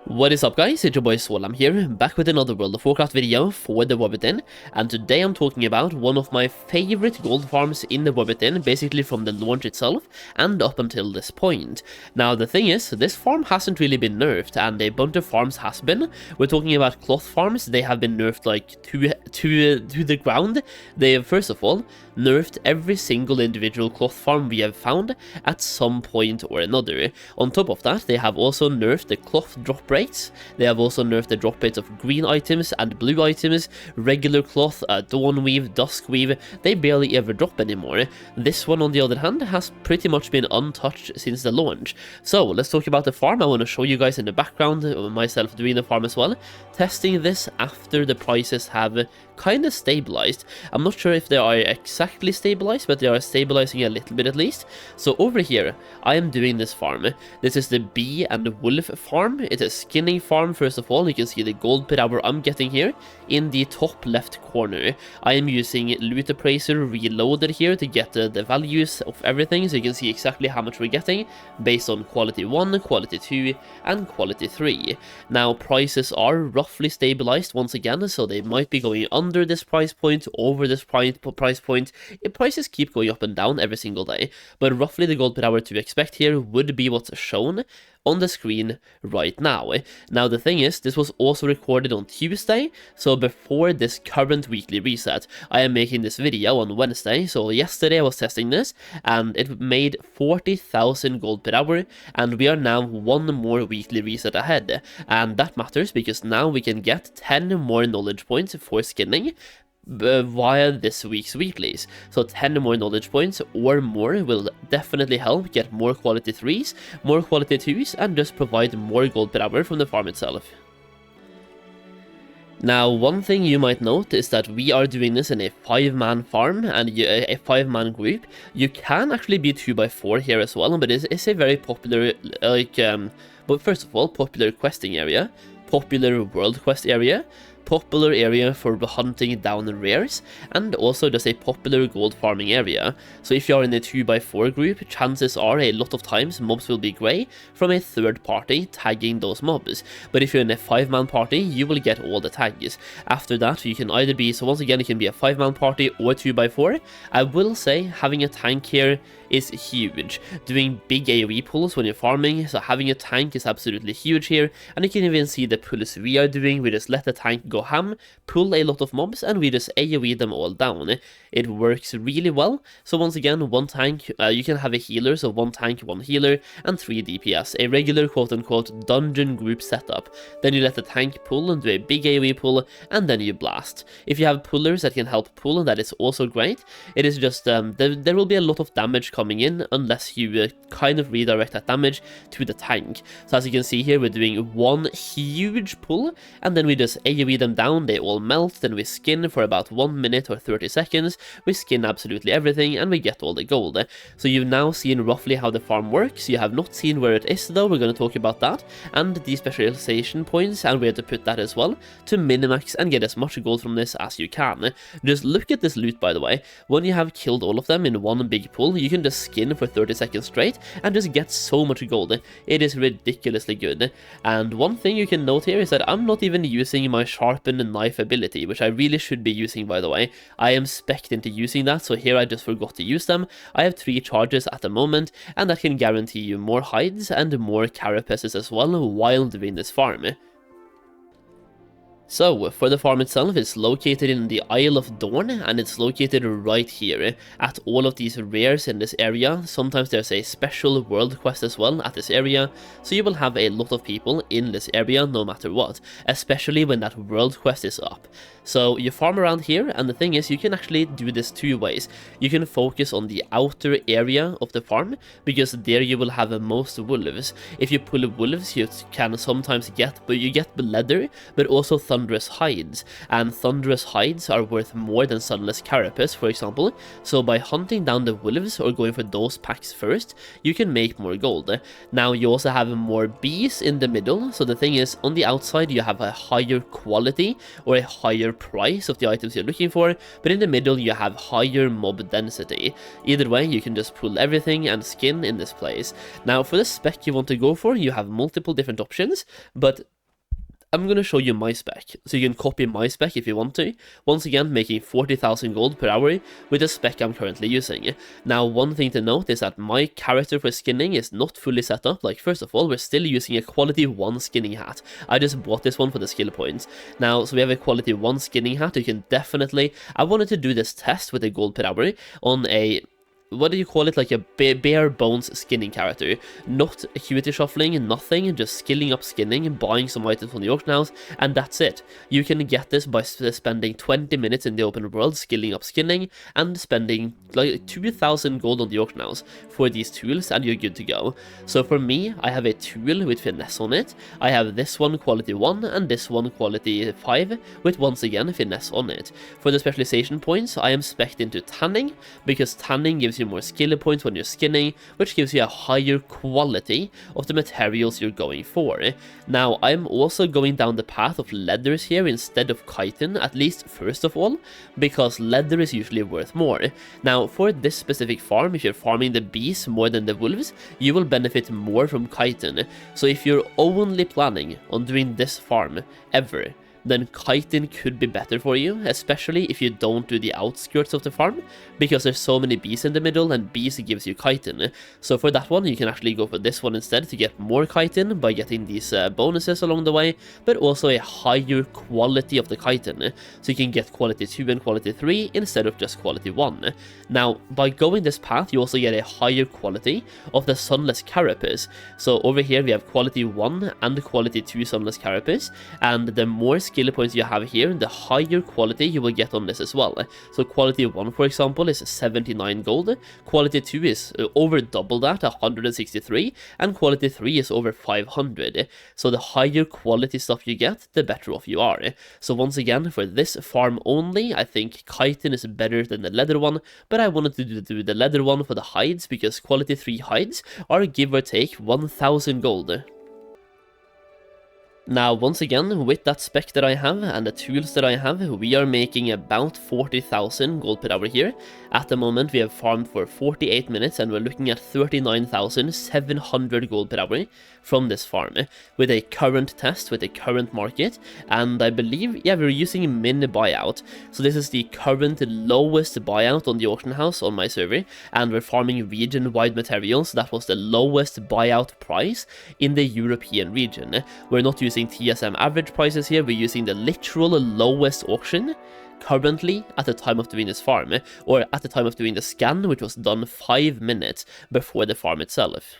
What is up guys, it's your boy Solheim here, back with another World of Warcraft video for the War Within, and today I'm talking about one of my favorite gold farms in the War Within, basically from the launch itself and up until this point. Now the thing is, this farm hasn't really been nerfed, and a bunch of farms has been. We're talking about cloth farms. They have been nerfed like to the ground. They have first of all nerfed every single individual cloth farm we have found at some point or another. On top of that, they have also nerfed the cloth drop rates. They have also nerfed the drop rates of green items and blue items, regular cloth, dawn weave, dusk weave. They barely ever drop anymore. This one on the other hand has pretty much been untouched since the launch. So let's talk about the farm. I want to show you guys in the background, myself doing the farm as well, testing this after the prices have kind of stabilized. I'm not sure if they are exactly stabilized, but they are stabilizing a little bit at least. So over here, I am doing this farm. This is the bee and the wolf farm. It's a skinning farm. First of all, you can see the gold per hour I'm getting here in the top left corner. I am using Loot Appraiser Reloaded here to get the values of everything, so you can see exactly how much we're getting based on quality 1, quality 2, and quality 3. Now, prices are roughly stabilized once again, so they might be going under this price point, over this price point. Prices keep going up and down every single day, but roughly the gold per hour to expect here would be what's shown on the screen right now. Now the thing is, this was also recorded on Tuesday, so before this current weekly reset. I am making this video on Wednesday, so yesterday I was testing this, and it made 40,000 gold per hour, and we are now one more weekly reset ahead, and that matters because now we can get 10 more knowledge points for skinning via this week's weeklies. So 10 more knowledge points or more will definitely help get more quality 3s, more quality 2s, and just provide more gold per hour from the farm itself. Now, one thing you might note is that we are doing this in a 5-man farm and a 5-man group. You can actually be 2x4 here as well, but it's a very popular, but first of all, popular questing area, popular world quest area, popular area for hunting down rares, and also just a popular gold farming area. So if you are in a 2x4 group, chances are a lot of times mobs will be grey from a third party tagging those mobs. But if you're in a 5-man party, you will get all the tags. After that, you can either be, so once again, it can be a 5-man party or 2x4. I will say having a tank here is huge. Doing big AoE pulls when you're farming, so having a tank is absolutely huge here, and you can even see the pulls we are doing. We just let the tank go ham, pull a lot of mobs, and we just AoE them all down. It works really well. So once again, one tank, you can have a healer, so one tank, one healer, and 3 DPS, a regular quote-unquote dungeon group setup. Then you let the tank pull and do a big AoE pull, and then you blast. If you have pullers that can help pull, that is also great. It is just, there will be a lot of damage coming in unless you kind of redirect that damage to the tank. So as you can see here, we're doing one huge pull, and then we just AoE them down, they all melt, then we skin for about 1 minute or 30 seconds, we skin absolutely everything, and we get all the gold. So you've now seen roughly how the farm works. You have not seen where it is though, we're going to talk about that, and the specialization points, and where to put that as well, to minimax and get as much gold from this as you can. Just look at this loot, by the way. When you have killed all of them in one big pull, you can just skin for 30 seconds straight and just get so much gold. It is ridiculously good. And one thing you can note here is that I'm not even using my sharpened knife ability, which I really should be using, by the way. I am specced into using that, so here I just forgot to use them. I have 3 charges at the moment, and that can guarantee you more hides and more carapaces as well while doing this farm. So, for the farm itself, it's located in the Isle of Dawn, and it's located right here at all of these rares in this area. Sometimes there's a special world quest as well at this area, so you will have a lot of people in this area no matter what, especially when that world quest is up. So you farm around here, and the thing is, you can actually do this 2 ways. You can focus on the outer area of the farm, because there you will have the most wolves. If you pull wolves, you can sometimes get, but you get leather, but also thunderous hides, and thunderous hides are worth more than sunless carapace, for example. So by hunting down the wolves or going for those packs first, you can make more gold. Now you also have more bees in the middle, so the thing is, on the outside you have a higher quality or a higher price of the items you're looking for, but in the middle you have higher mob density. Either way, you can just pull everything and skin in this place. Now for the spec you want to go for, you have multiple different options, but I'm going to show you my spec, so you can copy my spec if you want to, once again making 40,000 gold per hour with the spec I'm currently using. Now, one thing to note is that my character for skinning is not fully set up. Like, first of all, we're still using a quality 1 skinning hat. I just bought this one for the skill points. Now, so we have a quality 1 skinning hat. You can definitely, I wanted to do this test with a gold per hour on a, what do you call it, like a bare bones skinning character, not acuity shuffling, nothing, just skilling up skinning, buying some items from the auction house, and that's it. You can get this by spending 20 minutes in the open world skilling up skinning, and spending like 2,000 gold on the auction house for these tools, and you're good to go. So for me, I have a tool with finesse on it. I have this one quality 1, and this one quality 5, with once again finesse on it. For the specialization points, I am spec'd into tanning, because tanning gives you more skill points when you're skinning, which gives you a higher quality of the materials you're going for. Now, I'm also going down the path of leathers here instead of chitin, at least first of all, because leather is usually worth more. Now, for this specific farm, if you're farming the bees more than the wolves, you will benefit more from chitin. So if you're only planning on doing this farm ever, then chitin could be better for you, especially if you don't do the outskirts of the farm, because there's so many bees in the middle, and bees gives you chitin. So for that one, you can actually go for this one instead to get more chitin by getting these bonuses along the way, but also a higher quality of the chitin, so you can get quality 2 and quality 3 instead of just quality 1. Now, by going this path, you also get a higher quality of the sunless carapace. So over here, we have quality 1 and quality 2 sunless carapace, and the more skill points you have here, the higher quality you will get on this as well. So quality 1, for example, is 79 gold, quality 2 is over double that, 163, and quality 3 is over 500. So the higher quality stuff you get, the better off you are. So once again, for this farm only, I think chitin is better than the leather one, but I wanted to do the leather one for the hides, because quality 3 hides are give or take 1,000 gold. Now, once again, with that spec that I have and the tools that I have, we are making about 40,000 gold per hour here. At the moment, we have farmed for 48 minutes and we're looking at 39,700 gold per hour from this farm with a current test, with a current market. And I believe, yeah, we're using min buyout. So this is the current lowest buyout on the auction house on my server, and we're farming region-wide materials. That was the lowest buyout price in the European region. We're not using TSM average prices here, we're using the literal lowest auction currently at the time of doing this farm, or at the time of doing the scan, which was done 5 minutes before the farm itself.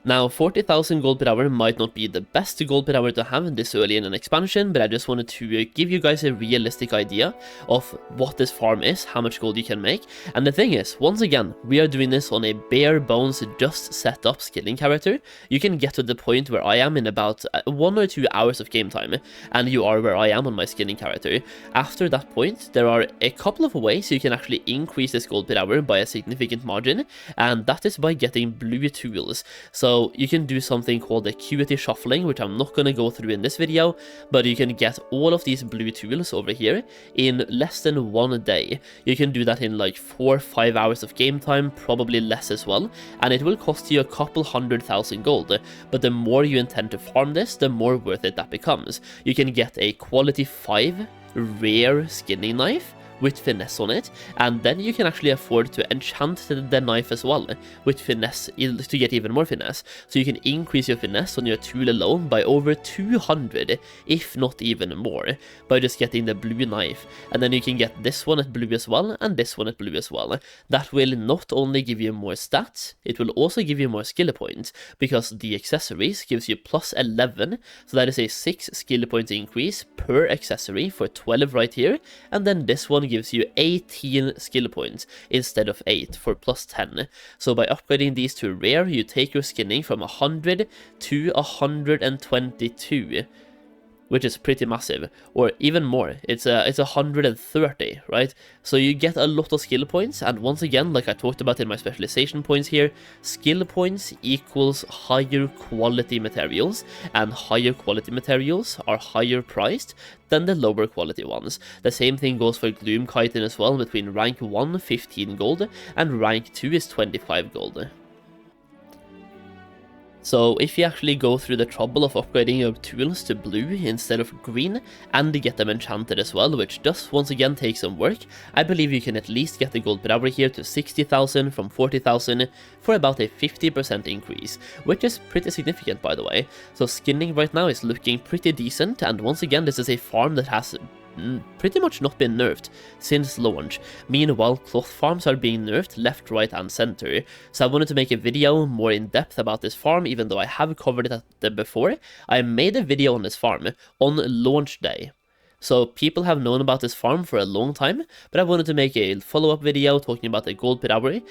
Now, 40,000 gold per hour might not be the best gold per hour to have this early in an expansion, but I just wanted to give you guys a realistic idea of what this farm is, how much gold you can make. And the thing is, once again, we are doing this on a bare bones, just set up skilling character. You can get to the point where I am in about 1 or 2 hours of game time, and you are where I am on my skilling character. After that point, there are a couple of ways you can actually increase this gold per hour by a significant margin, and that is by getting blue tools. So you can do something called acuity shuffling, which I'm not going to go through in this video, but you can get all of these blue tools over here in less than 1 day. You can do that in like 4 or 5 hours of game time, probably less as well, and it will cost you a couple 100,000 gold, but the more you intend to farm this, the more worth it that becomes. You can get a quality 5 rare skinning knife with finesse on it, and then you can actually afford to enchant the knife as well with finesse to get even more finesse. So you can increase your finesse on your tool alone by over 200, if not even more, by just getting the blue knife. And then you can get this one at blue as well, and this one at blue as well. That will not only give you more stats, it will also give you more skill points, because the accessories gives you plus 11, so that is a 6 skill points increase per accessory for 12 right here, and then this one gives you 18 skill points instead of 8 for plus 10. So by upgrading these to rare, you take your skinning from 100 to 122, which is pretty massive, or even more. It's 130, right? So you get a lot of skill points, and once again, like I talked about in my specialization points here, skill points equals higher quality materials, and higher quality materials are higher priced than the lower quality ones. The same thing goes for Gloom Chitin as well. Between rank 1, 15 gold, and rank 2 is 25 gold. So if you actually go through the trouble of upgrading your tools to blue instead of green, and get them enchanted as well, which does once again take some work, I believe you can at least get the gold per hour here to 60,000 from 40,000 for about a 50% increase, which is pretty significant by the way. So skinning right now is looking pretty decent, and once again this is a farm that has pretty much not been nerfed since launch. Meanwhile, cloth farms are being nerfed left, right and center. So I wanted to make a video more in depth about this farm, even though I have covered it before. I made a video on this farm on launch day. So people have known about this farm for a long time, but I wanted to make a follow-up video talking about the gold per hour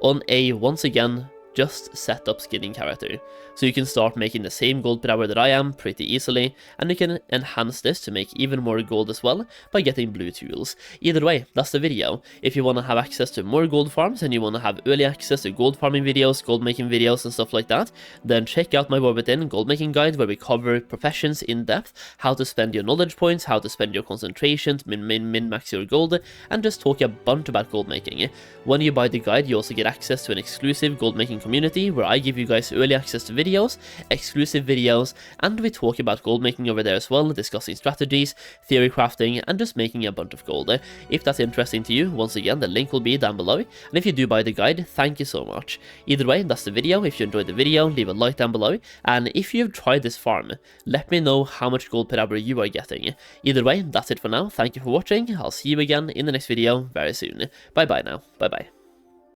on a, once again, just set up skinning character. So you can start making the same gold per hour that I am pretty easily, and you can enhance this to make even more gold as well by getting blue tools. Either way, that's the video. If you want to have access to more gold farms and you want to have early access to gold farming videos, gold making videos and stuff like that, then check out my War Within Goldmaking Guide, where we cover professions in depth, how to spend your knowledge points, how to spend your concentration, min-max your gold, and just talk a bunch about gold making. When you buy the guide, you also get access to an exclusive gold making community where I give you guys early access to videos, exclusive videos, and we talk about gold making over there as well, discussing strategies, theory crafting, and just making a bunch of gold. If that's interesting to you, once again, the link will be down below, and if you do buy the guide, thank you so much. Either way, that's the video. If you enjoyed the video, leave a like down below, and if you've tried this farm, let me know how much gold per hour you are getting. Either way, that's it for now. Thank you for watching. I'll see you again in the next video very soon. Bye bye now. Bye bye.